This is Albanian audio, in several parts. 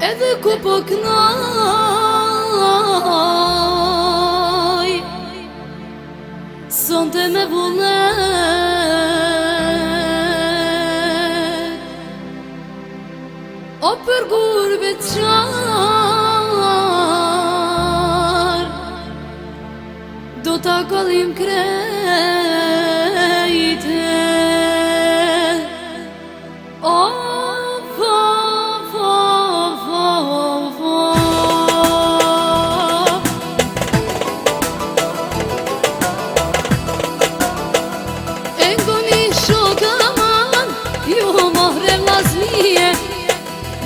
edhe ku po knaj, sonte me vullnet, o për gurbe qar, do t'a kallim krejte.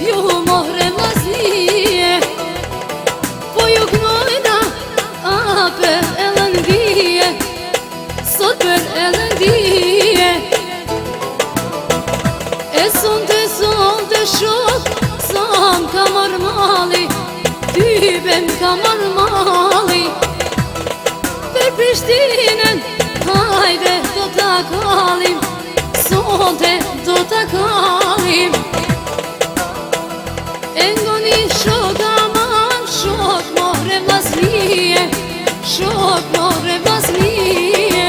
Jo mohre vllaznie, po ju gnojna për e lëndije, sot për e lëndije. E sonte shok, sa m'ka marrë mali, tybe m'ka marrë mali. Për Prishtinën, hajde do t'a kallim, sonte do t'a kallim. E ngoni shok aman, shok mohre vllaznie, shok mohre vllaznie.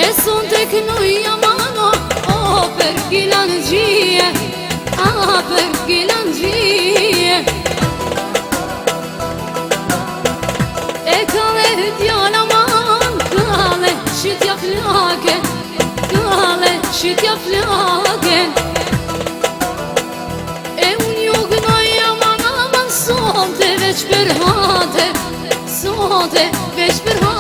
E sonte knoj amano, o për gilanxhie, a për gilanxhie. E kale djal aman, kale qytja flaken, kale qytja flaken. Sonte veç për hate, sonte veç për hate.